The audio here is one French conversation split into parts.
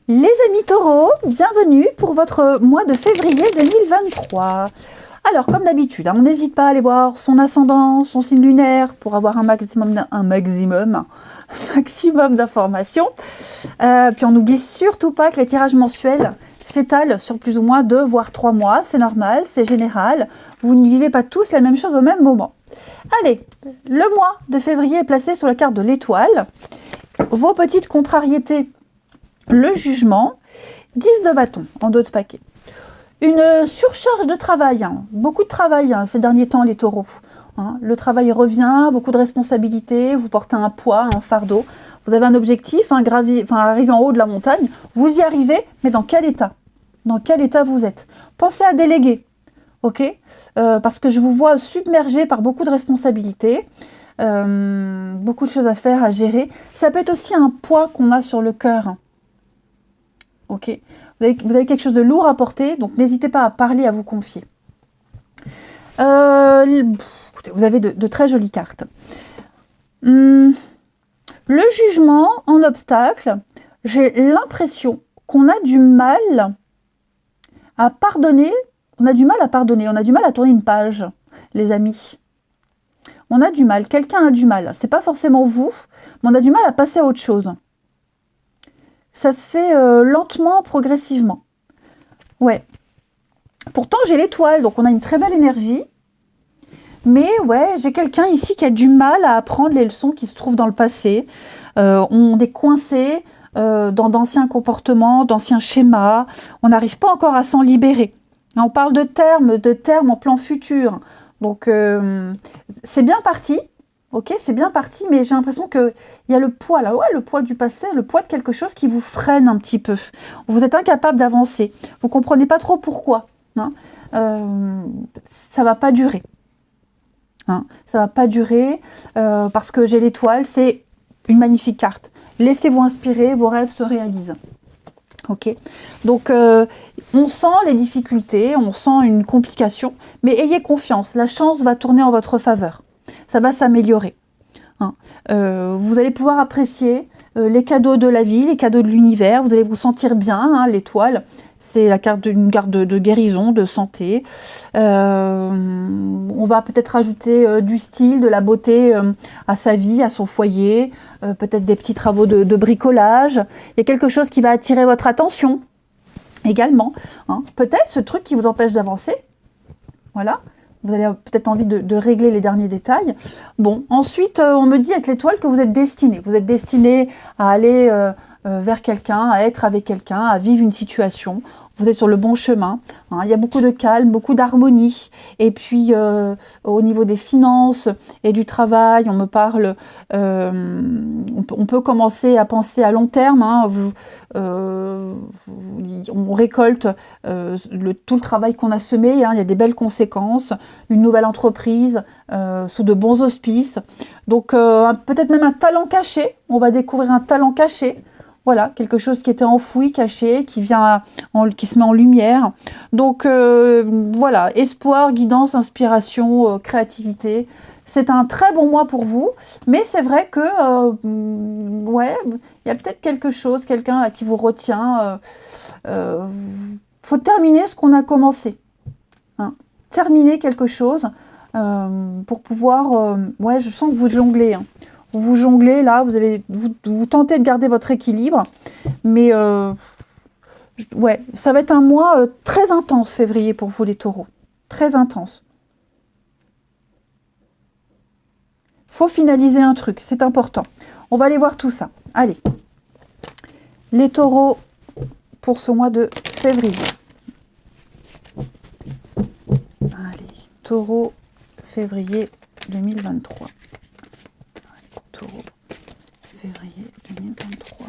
Les amis taureaux, bienvenue pour votre mois de février 2023. Alors, comme d'habitude, on n'hésite pas à aller voir son ascendant, son signe lunaire pour avoir un maximum d'informations. Puis on n'oublie surtout pas que les tirages mensuels s'étalent sur plus ou moins 2 voire 3 mois. C'est normal, c'est général. Vous ne vivez pas tous la même chose au même moment. Allez, le mois de février est placé sur la carte de l'étoile. Vos petites contrariétés, le jugement, 10 de bâton en dos de paquet. Une surcharge de travail, beaucoup de travail ces derniers temps les taureaux. Le travail revient, beaucoup de responsabilités, vous portez un poids, un fardeau. Vous avez un objectif, arriver en haut de la montagne, vous y arrivez, mais dans quel état? Dans quel état vous êtes? Pensez à déléguer, ok? Parce que je vous vois submergé par beaucoup de responsabilités, beaucoup de choses à faire, à gérer. Ça peut être aussi un poids qu'on a sur le cœur. Ok, vous avez quelque chose de lourd à porter, donc n'hésitez pas à parler, à vous confier. Écoutez, vous avez de très jolies cartes. Le jugement en obstacle, j'ai l'impression qu'on a du mal à pardonner. On a du mal à pardonner, on a du mal à tourner une page, les amis. On a du mal, quelqu'un a du mal. C'est pas forcément vous, mais on a du mal à passer à autre chose. Ça se fait lentement, progressivement. Ouais. Pourtant, j'ai l'étoile, donc on a une très belle énergie. Mais ouais, j'ai quelqu'un ici qui a du mal à apprendre les leçons qui se trouvent dans le passé. On est coincé dans d'anciens comportements, d'anciens schémas. On n'arrive pas encore à s'en libérer. On parle de termes en plan futur. Donc, c'est bien parti. Ok, c'est bien parti, mais j'ai l'impression qu'il y a le poids là, ouais, le poids du passé, le poids de quelque chose qui vous freine un petit peu. Vous êtes incapable d'avancer. Vous comprenez pas trop pourquoi. Ça va pas durer. Ça va pas durer parce que j'ai l'étoile, c'est une magnifique carte. Laissez-vous inspirer, vos rêves se réalisent. Ok, donc on sent les difficultés, on sent une complication, mais ayez confiance, la chance va tourner en votre faveur. Ça va s'améliorer. Vous allez pouvoir apprécier les cadeaux de la vie, les cadeaux de l'univers. Vous allez vous sentir bien. L'étoile, c'est une carte de guérison, de santé. On va peut-être rajouter du style, de la beauté à sa vie, à son foyer. Peut-être des petits travaux de bricolage. Il y a quelque chose qui va attirer votre attention également. Peut-être ce truc qui vous empêche d'avancer. Voilà. Vous avez peut-être envie de régler les derniers détails. Bon, ensuite, on me dit avec l'étoile que vous êtes destiné. Vous êtes destiné à aller vers quelqu'un, à être avec quelqu'un, à vivre une situation. Vous êtes sur le bon chemin. Il y a beaucoup de calme, beaucoup d'harmonie. Et puis, au niveau des finances et du travail, on me parle... on peut commencer à penser à long terme. On récolte tout le travail qu'on a semé. Il y a des belles conséquences. Une nouvelle entreprise sous de bons auspices. Donc, peut-être même un talent caché. On va découvrir un talent caché. Voilà, quelque chose qui était enfoui, caché, qui se met en lumière. Donc voilà, espoir, guidance, inspiration, créativité. C'est un très bon mois pour vous, mais c'est vrai que ouais, il y a peut-être quelque chose, quelqu'un là qui vous retient. Faut terminer ce qu'on a commencé. Terminer quelque chose pour pouvoir. Ouais, je sens que vous jonglez. Vous jonglez là, vous tentez de garder votre équilibre, mais ouais, ça va être un mois très intense, février, pour vous les taureaux. Très intense. Faut finaliser un truc, c'est important. On va aller voir tout ça. Allez. Les taureaux pour ce mois de février. Allez, taureau, février 2023. Taureau, février 2023.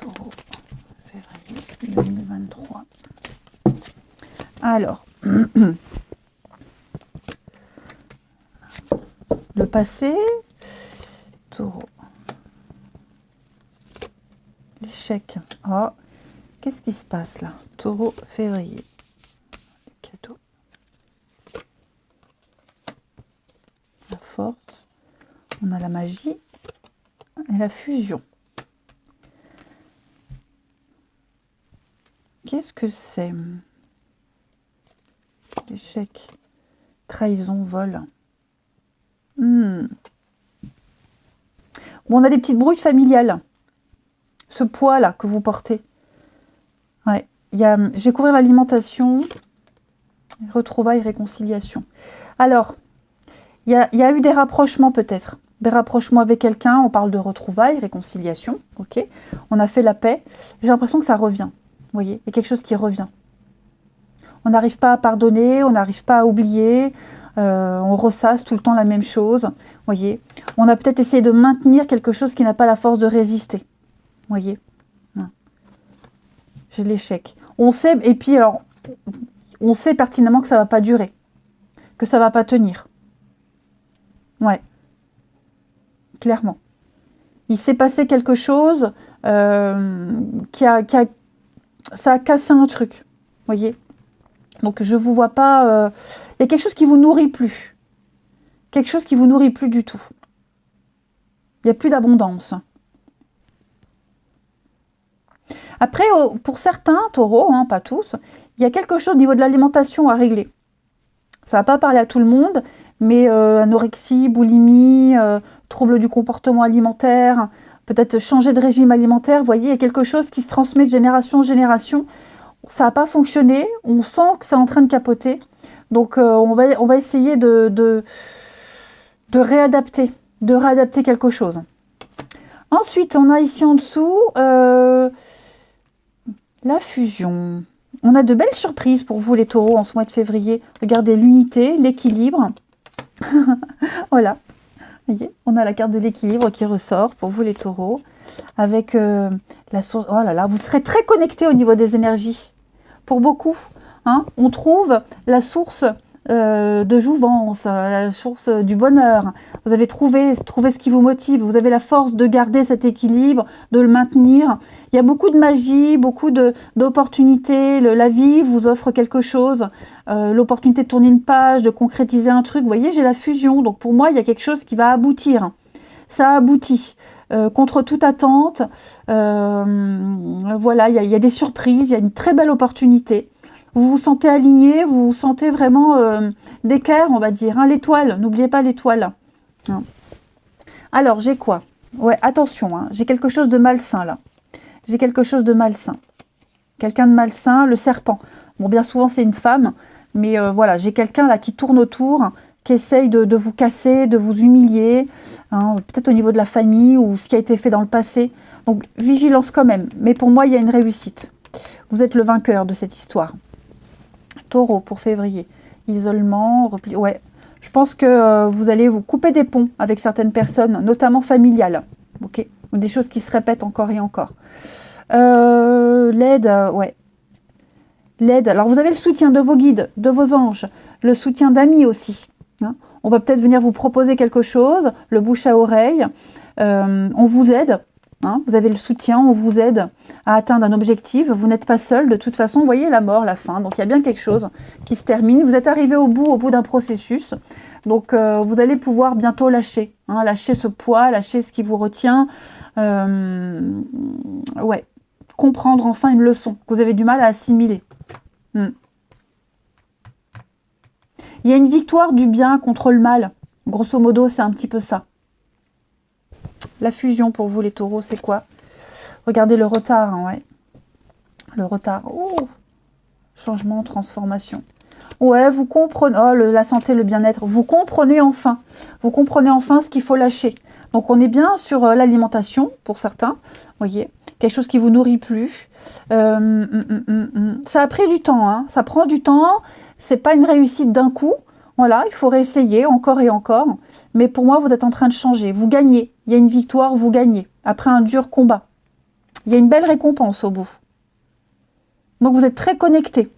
Taureau, février 2023. Alors, le passé, taureau. L'échec. Oh, qu'est-ce qui se passe là? Taureau, février. Cadeau. La force. On a la magie et la fusion. Qu'est-ce que c'est? Échec, trahison, vol. Bon, on a des petites brouilles familiales. Ce poids-là que vous portez. Ouais. J'ai couvert l'alimentation, retrouvailles, réconciliation. Alors, il y a eu des rapprochements peut-être. Des rapprochements avec quelqu'un, on parle de retrouvailles, réconciliation. Ok. On a fait la paix. J'ai l'impression que ça revient. Vous voyez, il y a quelque chose qui revient. On n'arrive pas à pardonner, on n'arrive pas à oublier. On ressasse tout le temps la même chose. Vous voyez, on a peut-être essayé de maintenir quelque chose qui n'a pas la force de résister. Vous voyez, j'ai l'échec. On sait, et puis alors, on sait pertinemment que ça ne va pas durer, que ça ne va pas tenir. Ouais, clairement. Il s'est passé quelque chose ça a cassé un truc. Vous voyez. Donc je ne vous vois pas... Il y a quelque chose qui ne vous nourrit plus. Quelque chose qui ne vous nourrit plus du tout. Il n'y a plus d'abondance. Après, pour certains taureaux, hein, pas tous, il y a quelque chose au niveau de l'alimentation à régler. Ça ne va pas parler à tout le monde, mais anorexie, boulimie, troubles du comportement alimentaire, peut-être changer de régime alimentaire, vous voyez, il y a quelque chose qui se transmet de génération en génération. Ça n'a pas fonctionné, on sent que c'est en train de capoter. Donc on va essayer de réadapter quelque chose. Ensuite, on a ici en dessous la fusion. On a de belles surprises pour vous les taureaux en ce mois de février. Regardez l'unité, l'équilibre. Voilà. Vous voyez, on a la carte de l'équilibre qui ressort pour vous les taureaux. Avec la source... Oh là là, vous serez très connectés au niveau des énergies. Pour beaucoup. Hein, on trouve la source de jouvence, la source du bonheur. Vous avez trouvé ce qui vous motive. Vous avez la force de garder cet équilibre, de le maintenir. Il y a beaucoup de magie, beaucoup d'opportunités. La vie vous offre quelque chose. L'opportunité de tourner une page, de concrétiser un truc. Vous voyez, j'ai la fusion. Donc pour moi, il y a quelque chose qui va aboutir. Ça aboutit. Contre toute attente. Voilà, il y a des surprises. Il y a une très belle opportunité. Vous vous sentez aligné, vous vous sentez vraiment d'équerre, on va dire. Hein, l'étoile, n'oubliez pas l'étoile. Hein. Alors, j'ai quoi? Ouais, attention, hein, j'ai quelque chose de malsain là. J'ai quelque chose de malsain. Quelqu'un de malsain, le serpent. Bon, bien souvent, c'est une femme. Mais voilà, j'ai quelqu'un là qui tourne autour, qui essaye de vous casser, de vous humilier. Hein, peut-être au niveau de la famille ou ce qui a été fait dans le passé. Donc, vigilance quand même. Mais pour moi, il y a une réussite. Vous êtes le vainqueur de cette histoire. Taureau pour février. Isolement, repli. Ouais. Je pense que vous allez vous couper des ponts avec certaines personnes, notamment familiales. Ok. Ou des choses qui se répètent encore et encore. L'aide, ouais. L'aide. Alors vous avez le soutien de vos guides, de vos anges, le soutien d'amis aussi. Hein. On va peut-être venir vous proposer quelque chose, le bouche à oreille. On vous aide. Hein, vous avez le soutien, on vous aide à atteindre un objectif. Vous n'êtes pas seul. De toute façon, vous voyez la mort, la fin. Donc, il y a bien quelque chose qui se termine. Vous êtes arrivé au bout d'un processus. Donc, vous allez pouvoir bientôt lâcher. Hein, lâcher ce poids, lâcher ce qui vous retient. Ouais. Comprendre enfin une leçon que vous avez du mal à assimiler. Il y a une victoire du bien contre le mal. Grosso modo, c'est un petit peu ça. La fusion pour vous les taureaux, c'est quoi? Regardez le retard, hein, ouais. Le retard. Oh, changement, transformation. Ouais, vous comprenez. Oh, la santé, le bien-être. Vous comprenez enfin. Vous comprenez enfin ce qu'il faut lâcher. Donc, on est bien sur l'alimentation, pour certains. Vous voyez, quelque chose qui vous nourrit plus. Ça a pris du temps, hein. Ça prend du temps. C'est pas une réussite d'un coup. Voilà, il faut réessayer encore et encore. Mais pour moi, vous êtes en train de changer. Vous gagnez. Il y a une victoire, vous gagnez. Après un dur combat. Il y a une belle récompense au bout. Donc, vous êtes très connectés.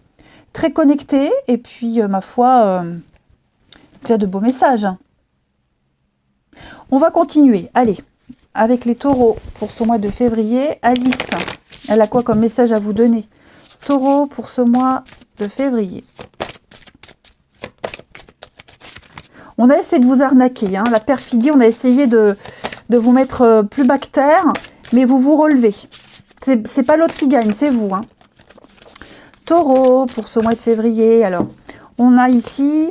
Très connectés. Et puis, ma foi, déjà de beaux messages. On va continuer. Allez, avec les taureaux pour ce mois de février. Alice, elle a quoi comme message à vous donner? Taureau pour ce mois de février. On a essayé de vous arnaquer, hein, la perfidie, on a essayé de vous mettre plus bas que terre, mais vous vous relevez. C'est pas l'autre qui gagne, c'est vous. Hein. Taureau, pour ce mois de février, alors, on a ici,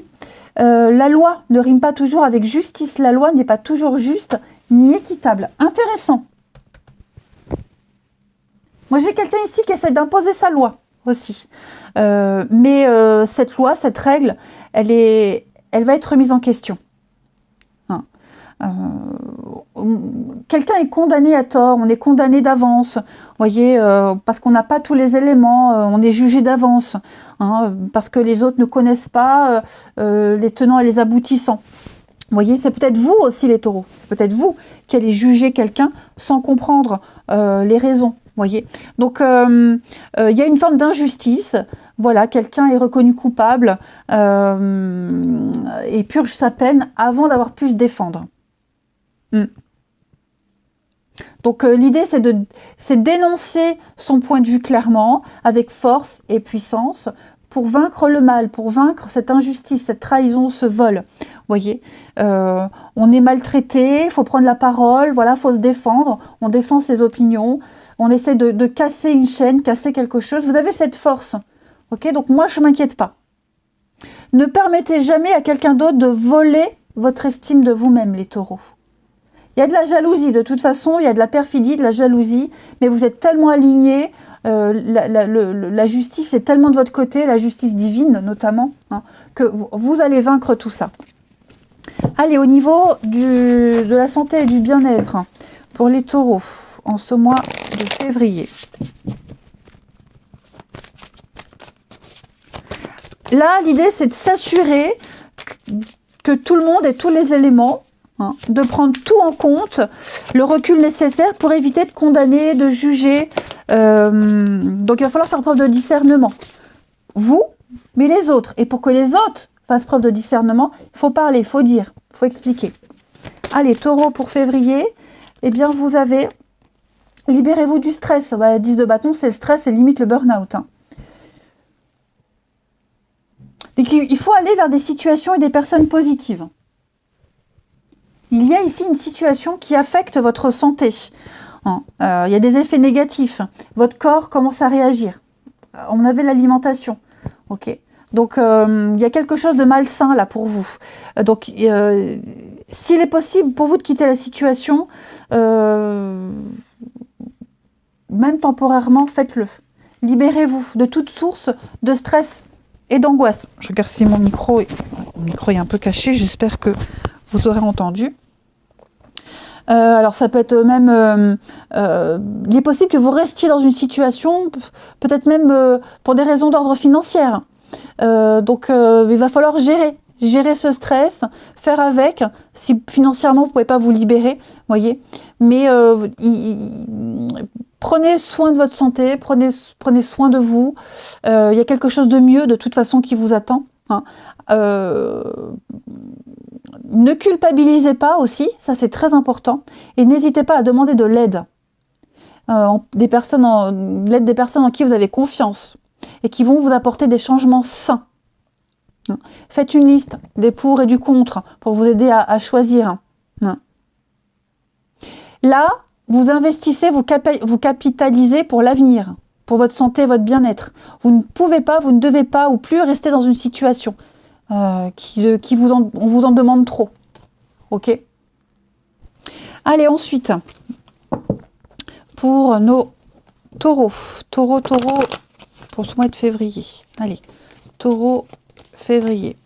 la loi ne rime pas toujours avec justice. La loi n'est pas toujours juste ni équitable. Intéressant. Moi, j'ai quelqu'un ici qui essaie d'imposer sa loi aussi. Mais cette loi, cette règle, elle va être remise en question. Hein. Quelqu'un est condamné à tort, on est condamné d'avance, vous voyez, parce qu'on n'a pas tous les éléments, on est jugé d'avance, hein, parce que les autres ne connaissent pas les tenants et les aboutissants. Vous voyez, c'est peut-être vous aussi les taureaux, c'est peut-être vous qui allez juger quelqu'un sans comprendre les raisons. Voyez, donc il y a une forme d'injustice. Voilà, quelqu'un est reconnu coupable et purge sa peine avant d'avoir pu se défendre. Donc l'idée c'est d'énoncer son point de vue clairement, avec force et puissance, pour vaincre le mal, pour vaincre cette injustice, cette trahison, ce vol. Voyez, on est maltraité, il faut prendre la parole, voilà, faut se défendre, on défend ses opinions. On essaie de casser une chaîne, casser quelque chose. Vous avez cette force. Ok, donc moi, je ne m'inquiète pas. Ne permettez jamais à quelqu'un d'autre de voler votre estime de vous-même, les taureaux. Il y a de la jalousie, de toute façon, il y a de la perfidie, de la jalousie, mais vous êtes tellement alignés, la justice est tellement de votre côté, la justice divine notamment, hein, que vous allez vaincre tout ça. Allez, au niveau de la santé et du bien-être, hein, pour les taureaux, en ce mois de février. Là, l'idée, c'est de s'assurer que tout le monde ait tous les éléments, hein, de prendre tout en compte, le recul nécessaire pour éviter de condamner, de juger. Donc, il va falloir faire preuve de discernement. Vous, mais les autres. Et pour que les autres fassent preuve de discernement, il faut parler, il faut dire, il faut expliquer. Allez, taureau pour février, eh bien, vous avez... Libérez-vous du stress. Bah, 10 de bâton, c'est le stress et limite le burn-out. Hein. Donc, il faut aller vers des situations et des personnes positives. Il y a ici une situation qui affecte votre santé. Hein. Il y a des effets négatifs. Votre corps commence à réagir. On avait l'alimentation. Ok. Donc, il y a quelque chose de malsain là pour vous. Donc, s'il est possible pour vous de quitter la situation, même temporairement, faites-le. Libérez-vous de toute source de stress et d'angoisse. Je regarde si mon micro est un peu caché, j'espère que vous aurez entendu. Alors ça peut être même, il est possible que vous restiez dans une situation, peut-être même pour des raisons d'ordre financier. Donc il va falloir gérer ce stress, faire avec, si financièrement vous ne pouvez pas vous libérer, voyez. Mais prenez soin de votre santé, prenez soin de vous. Il y a quelque chose de mieux de toute façon qui vous attend. Hein. Ne culpabilisez pas aussi, ça c'est très important. Et n'hésitez pas à demander de l'aide. L'aide des personnes en qui vous avez confiance et qui vont vous apporter des changements sains. Faites une liste des pour et du contre pour vous aider à choisir. Là, vous investissez, vous capitalisez pour l'avenir, pour votre santé, votre bien-être. Vous ne pouvez pas, vous ne devez pas ou plus rester dans une situation on vous en demande trop. Ok ? Allez, ensuite, pour nos taureaux. Taureau, pour ce mois de février. Allez, taureau, février.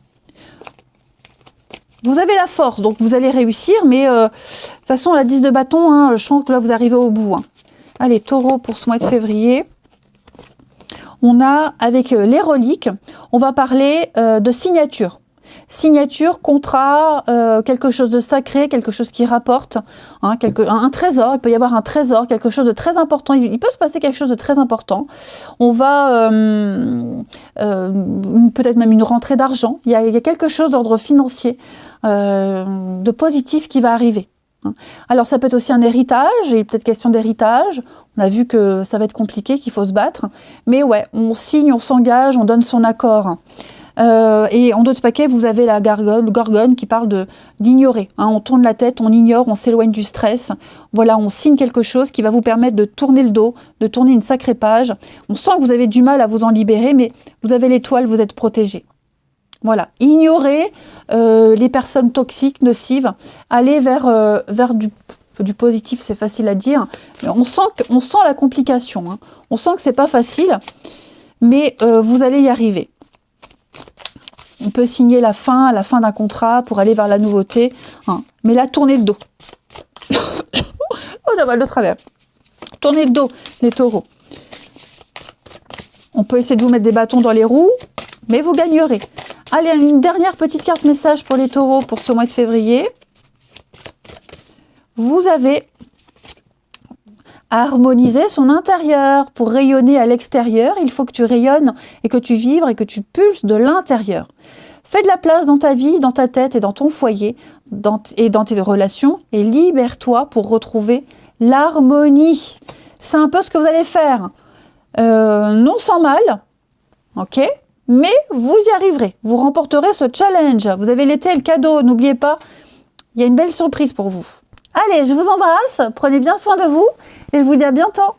Vous avez la force, donc vous allez réussir, mais de toute façon, la 10 de bâton, hein, je pense que là, vous arrivez au bout. Hein. Allez, taureau pour ce mois de février. On a, avec les reliques, on va parler de signature. Signature, contrat, quelque chose de sacré, quelque chose qui rapporte, hein, un trésor, il peut y avoir un trésor, quelque chose de très important, il peut se passer quelque chose de très important. On va, peut-être même une rentrée d'argent, il y a quelque chose d'ordre financier, de positif qui va arriver. Alors ça peut être aussi un héritage, il est peut-être question d'héritage, on a vu que ça va être compliqué, qu'il faut se battre, mais ouais, on signe, on s'engage, on donne son accord. Et en d'autres paquets, vous avez la gorgone qui parle d'ignorer. Hein, on tourne la tête, on ignore, on s'éloigne du stress. Voilà, on signe quelque chose qui va vous permettre de tourner le dos, de tourner une sacrée page. On sent que vous avez du mal à vous en libérer, mais vous avez l'étoile, vous êtes protégé. Voilà, ignorez les personnes toxiques, nocives, allez vers du positif, c'est facile à dire, mais on sent la complication, hein. On sent que c'est pas facile, mais vous allez y arriver. On peut signer la fin d'un contrat pour aller vers la nouveauté, hein. Mais là, tournez le dos. Oh, j'ai mal de travers. Tournez le dos, les taureaux. On peut essayer de vous mettre des bâtons dans les roues, mais vous gagnerez. Allez, une dernière petite carte message pour les taureaux pour ce mois de février. Vous avez à harmoniser son intérieur. Pour rayonner à l'extérieur, il faut que tu rayonnes et que tu vibres et que tu pulses de l'intérieur. Fais de la place dans ta vie, dans ta tête et dans ton foyer et dans tes relations et libère-toi pour retrouver l'harmonie. C'est un peu ce que vous allez faire. Non sans mal, ok ? Mais vous y arriverez. Vous remporterez ce challenge. Vous avez l'été et le cadeau. N'oubliez pas, il y a une belle surprise pour vous. Allez, je vous embrasse. Prenez bien soin de vous et je vous dis à bientôt.